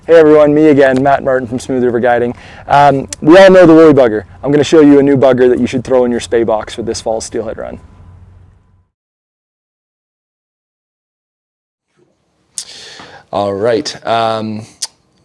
Hey everyone, me again, Matt Martin from Smooth River Guiding. We all know the woolly bugger. I'm going to show you a new bugger that you should throw in your spay box for this fall's steelhead run. All right,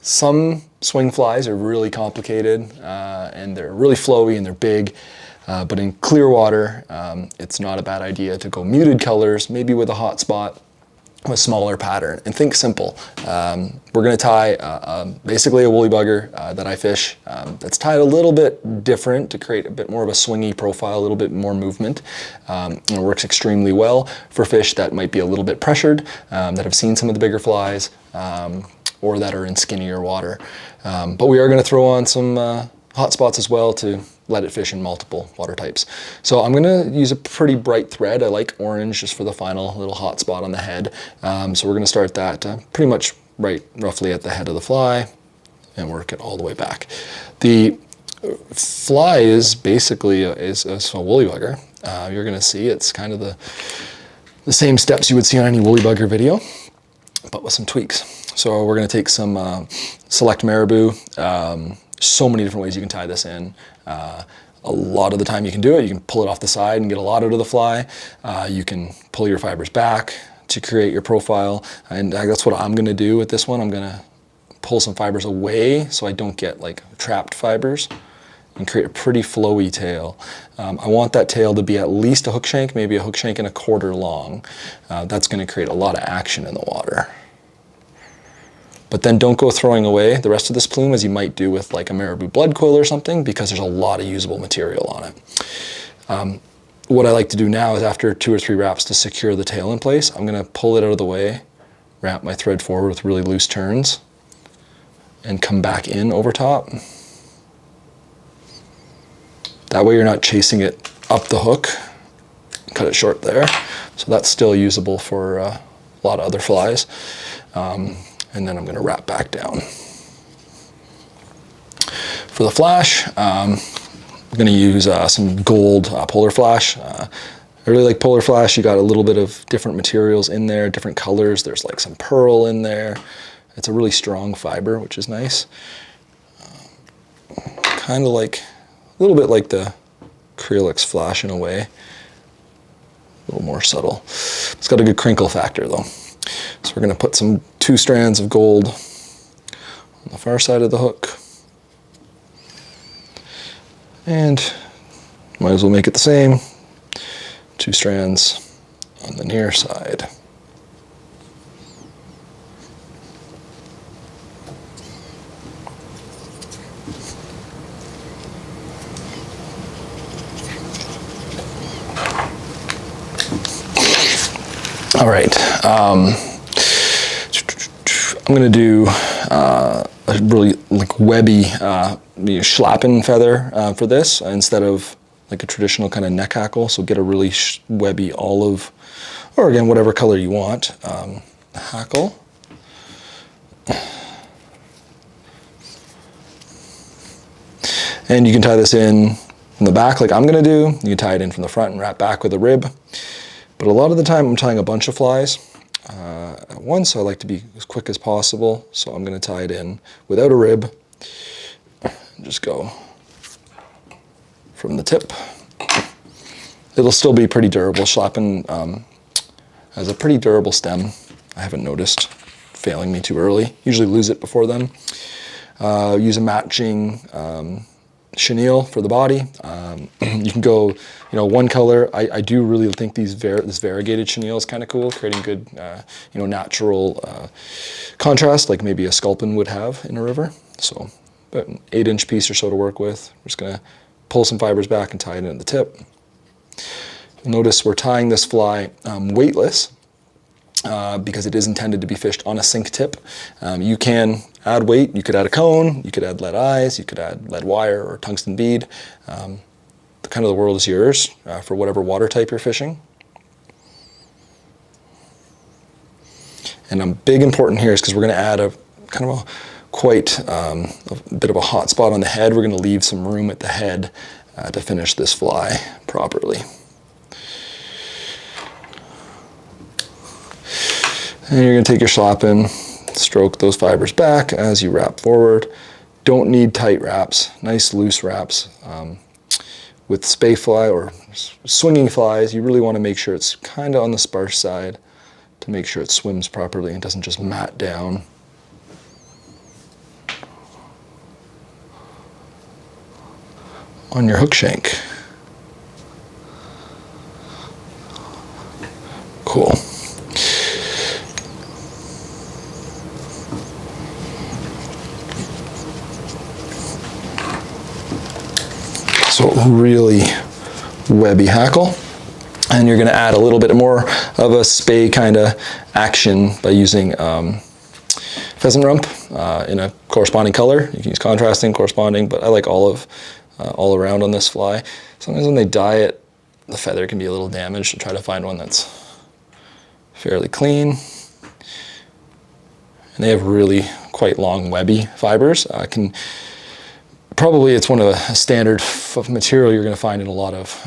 some swing flies are really complicated and they're really flowy and they're big, but in clear water, it's not a bad idea to go muted colors, maybe with a hot spot, a smaller pattern, and think simple. We're going to tie basically a woolly bugger that I fish that's tied a little bit different to create a bit more of a swingy profile, a little bit more movement. And it works extremely well for fish that might be a little bit pressured, that have seen some of the bigger flies, or that are in skinnier water. But we are going to throw on some hot spots as well to let it fish in multiple water types. So I'm going to use a pretty bright thread. I like orange just for the final little hot spot on the head. So we're going to start that pretty much right roughly at the head of the fly and work it all the way back. The fly is basically a woolly bugger. You're going to see it's kind of the same steps you would see on any woolly bugger video, but with some tweaks. So we're going to take some select marabou. So many different ways you can tie this in. A lot of the time you can do it. You can pull it off the side and get a lot out of the fly. You can pull your fibers back to create your profile. And that's what I'm gonna do with this one. I'm gonna pull some fibers away so I don't get like trapped fibers and create a pretty flowy tail. I want that tail to be at least a hook shank, maybe a hook shank and a quarter long. That's gonna create a lot of action in the water. But then don't go throwing away the rest of this plume as you might do with like a marabou blood quill or something, because there's a lot of usable material on it. What I like to do now is after 2 or 3 wraps to secure the tail in place, I'm gonna pull it out of the way, wrap my thread forward with really loose turns, and come back in over top. That way you're not chasing it up the hook. Cut it short there. So that's still usable for a lot of other flies. And then I'm going to wrap back down. For the flash, I'm going to use some gold polar flash. I really like polar flash. You got a little bit of different materials in there, different colors. There's like some pearl in there. It's a really strong fiber, which is nice. Kind of like, a little bit like the Creolix flash in a way. A little more subtle. It's got a good crinkle factor though. So we're going to put some 2 strands of gold on the far side of the hook. And might as well make it the same. 2 strands on the near side. All right, I'm going to do a really like webby schlappen feather for this instead of like a traditional kind of neck hackle. So get a really webby olive, or again, whatever color you want, hackle. And you can tie this in from the back like I'm going to do. You can tie it in from the front and wrap back with a rib. But a lot of the time I'm tying a bunch of flies at once, so I like to be as quick as possible. So I'm going to tie it in without a rib and just go from the tip. It'll still be pretty durable. Schlappen has a pretty durable stem. I haven't noticed failing me too early. Usually lose it before then. Use a matching chenille for the body. You can go, one color. I do really think this variegated chenille is kind of cool, creating good, natural contrast, like maybe a sculpin would have in a river. So, about an 8-inch piece or so to work with. We're just gonna pull some fibers back and tie it in at the tip. You'll notice we're tying this fly weightless. Because it is intended to be fished on a sink tip. You can add weight, you could add a cone, you could add lead eyes, you could add lead wire or tungsten bead. The world is yours for whatever water type you're fishing. And a big important here is because we're going to add a bit of a hot spot on the head. We're going to leave some room at the head to finish this fly properly. And you're going to take your schlappen, Stroke those fibers back as you wrap forward. Don't need tight wraps, nice loose wraps. With spay fly or swinging flies, you really want to make sure it's kind of on the sparse side to make sure it swims properly and doesn't just mat down. On your hook shank. Cool. So really webby hackle. And you're going to add a little bit more of a spay kind of action by using pheasant rump in a corresponding color. You can use contrasting, corresponding, but I like olive all around on this fly. Sometimes when they dye it, the feather can be a little damaged, so try to find one that's fairly clean. And they have really quite long webby fibers. Probably it's one of a standard material you're going to find in a lot of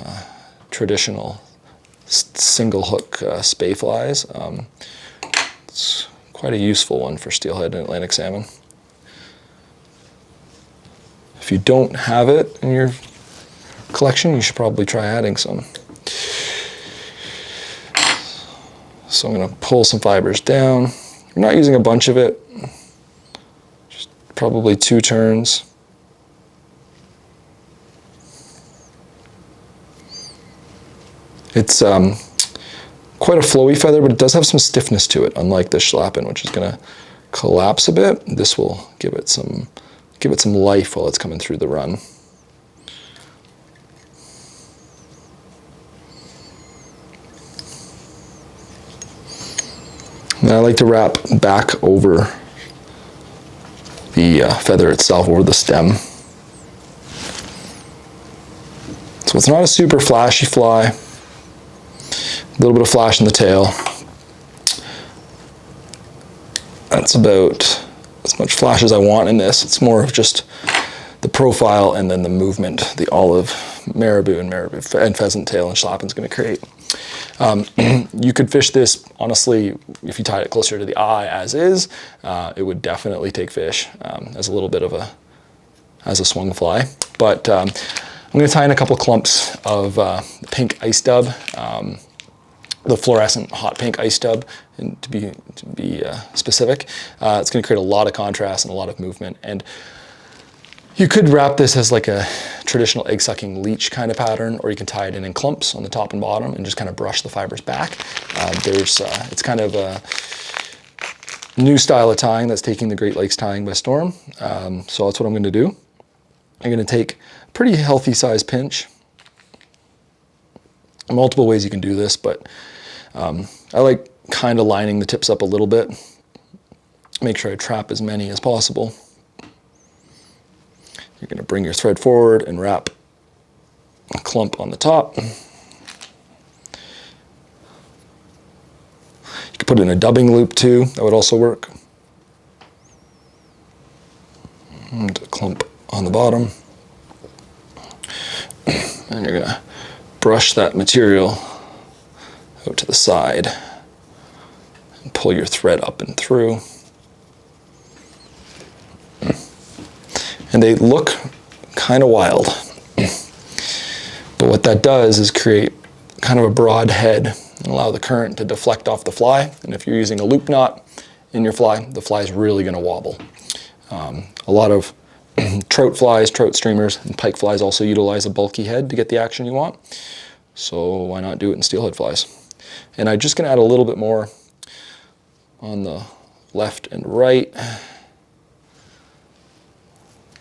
traditional single hook spay flies. It's quite a useful one for steelhead and Atlantic salmon. If you don't have it in your collection, you should probably try adding some. So I'm going to pull some fibers down. I'm not using a bunch of it, just probably 2 turns. It's quite a flowy feather, but it does have some stiffness to it, unlike the schlappen, which is going to collapse a bit. This will give it some life while it's coming through the run. Now I like to wrap back over the feather itself, over the stem. So it's not a super flashy fly. A little bit of flash in the tail. That's about as much flash as I want in this. It's more of just the profile and then the movement, the olive marabou and pheasant tail and schlappen's going to create. You could fish this, honestly, if you tied it closer to the eye as is, it would definitely take fish as a little bit of as a swung fly. But I'm going to tie in a couple clumps of pink ice dub. The fluorescent hot pink ice dub, and to be specific. It's going to create a lot of contrast and a lot of movement. And you could wrap this as like a traditional egg-sucking leech kind of pattern, or you can tie it in clumps on the top and bottom and just kind of brush the fibers back. It's kind of a new style of tying that's taking the Great Lakes tying by storm. So that's what I'm going to do. I'm going to take a pretty healthy size pinch. Multiple ways you can do this, but I like kind of lining the tips up a little bit. Make sure I trap as many as possible. You're going to bring your thread forward and wrap a clump on the top. You could put it in a dubbing loop too, that would also work. And a clump on the bottom. And you're going to brush that material out to the side and pull your thread up and through. And they look kind of wild, but what that does is create kind of a broad head and allow the current to deflect off the fly. And if you're using a loop knot in your fly, the fly is really going to wobble. A lot of trout flies, trout streamers, and pike flies also utilize a bulky head to get the action you want. So why not do it in steelhead flies? And I'm just going to add a little bit more on the left and right,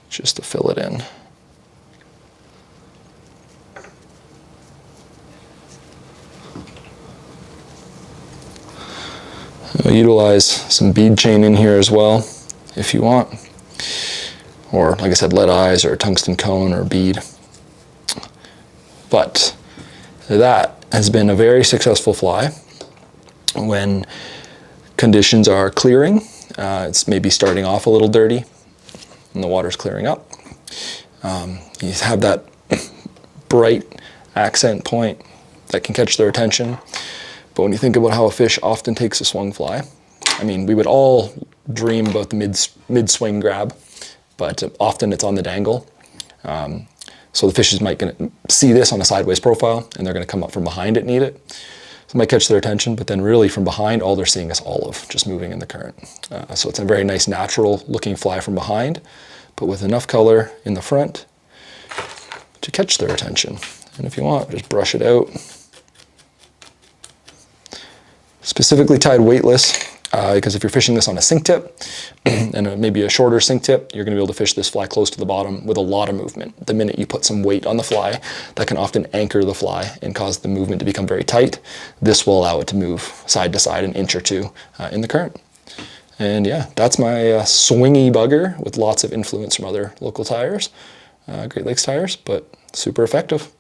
just to fill it in. I'll utilize some bead chain in here as well, if you want. Or, like I said, lead eyes or tungsten cone or bead. But that has been a very successful fly when conditions are clearing. It's maybe starting off a little dirty and the water's clearing up. You have that bright accent point that can catch their attention. But when you think about how a fish often takes a swung fly, I mean, we would all dream about the mid-swing grab, but often it's on the dangle. So the fish is might gonna see this on a sideways profile, and they're gonna come up from behind it and eat it. So it might catch their attention, but then really from behind, all they're seeing is olive just moving in the current. So it's a very nice natural looking fly from behind, but with enough color in the front to catch their attention. And if you want, just brush it out. Specifically tied weightless, because if you're fishing this on a sink tip, and maybe a shorter sink tip, you're gonna be able to fish this fly close to the bottom with a lot of movement. The minute you put some weight on the fly, that can often anchor the fly and cause the movement to become very tight. This will allow it to move side to side an inch or two in the current. And yeah, that's my swingy bugger with lots of influence from other local tires, Great Lakes tires, but super effective.